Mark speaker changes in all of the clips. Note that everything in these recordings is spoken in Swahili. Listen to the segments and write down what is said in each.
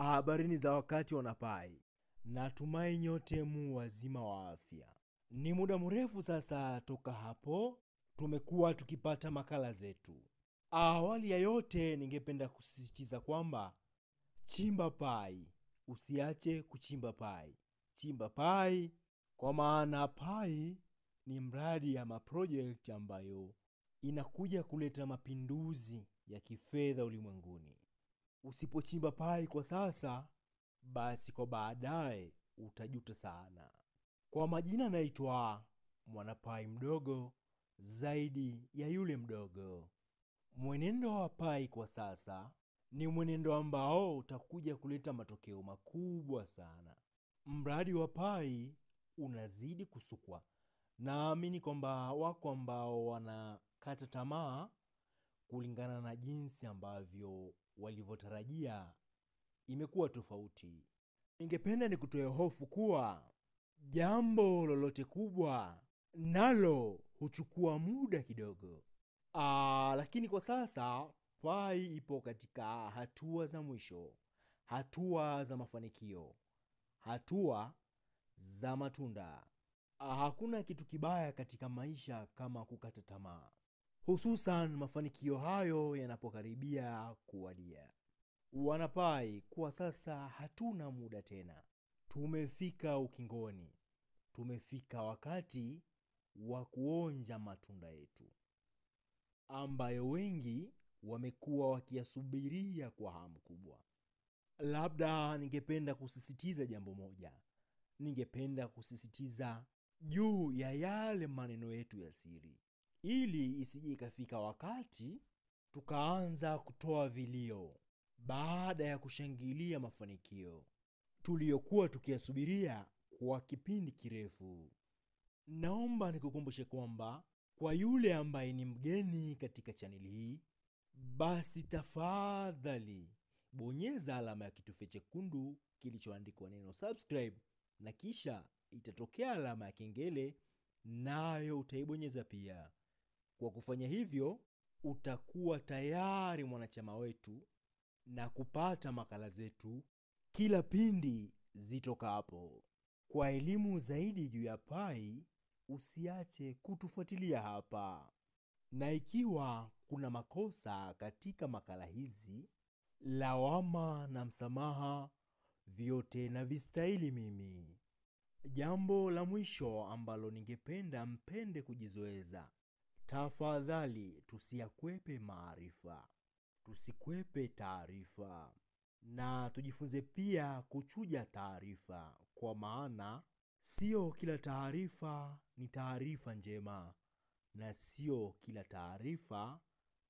Speaker 1: Habarini za wakati wanapai. Natumai nyote mu wazima wa afya. Ni muda mrefu sasa toka hapo tumekuwa tukipata makala zetu. Awali ya yote ningependa kusisitiza kwamba chimba pai, usiache kuchimba pai. Chimba pai kwa maana pai ni mradi ama project ambayo inakuja kuleta mapinduzi ya kifedha ulimwenguni. Usipochimba pai kwa sasa, basi kwa baadaye utajuta sana. Kwa majina naitwa Mwanapai Mdogo zaidi ya yule mdogo. Mwenendo wa pai kwa sasa ni mwenendo ambao utakuja kuleta matokeo makubwa sana. Mradi wa pai unazidi kusukwa. Naamini kwamba wako ambao wanakata tamaa kulingana na jinsi ambavyo walivyotarajia imekuwa tofauti. Ningependa nikutoe hofu kuwa jambo lolote kubwa nalo huchukua muda kidogo. Lakini kwa sasa pai ipo katika hatua za mwisho, hatua za mafanikio, hatua za matunda. Hakuna kitu kibaya katika maisha kama kukata tamaa, hususan mafanikio hayo yanapokaribia kuwadia. Wanapai, kwa sasa hatuna muda tena. Tumefika ukingoni. Tumefika wakati wa kuonja matunda yetu, ambayo wengi wamekuwa wakiyasubiria kwa hamu kubwa. Labda ningependa kusisitiza jambo moja. Ningependa kusisitiza juu ya yale maneno yetu ya siri, ili isije ikafika wakati tukaanza kutoa vilio baada ya kushangilia mafanikio tuliyokuwa tukiyasubiria kwa kipindi kirefu. Naomba nikukumbushe kwamba kwa yule ambaye ni mgeni katika chaneli hii, basi tafadhali bonyeza alama ya kitufe chekundu kilichoandikwa neno subscribe, na kisha itatokea alama ya kengele, nayo utaibonyeza pia. Kwa kufanya hivyo utakuwa tayari mwanachama wetu na kupata makala zetu kila pindi zitokapo. Kwa elimu zaidi juu ya pai, usiache kutufuatilia hapa. Na ikiwa kuna makosa katika makala hizi, lawama na msamaha vyote na vistahili mimi. Jambo la mwisho ambalo ningependa mpende kujizoeza: tafadhali tusiyakwepe maarifa, tusikwepe taarifa, na tujifunze pia kuchuja taarifa, kwa maana sio kila taarifa ni taarifa njema, na sio kila taarifa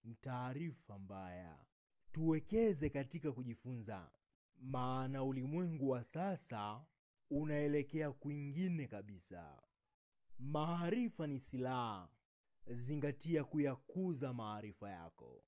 Speaker 1: ni taarifa mbaya. Tuwekeze katika kujifunza, maana ulimwengu wa sasa unaelekea kwingine kabisa. Maarifa ni silaha. Zingatia kuyakuza maarifa yako.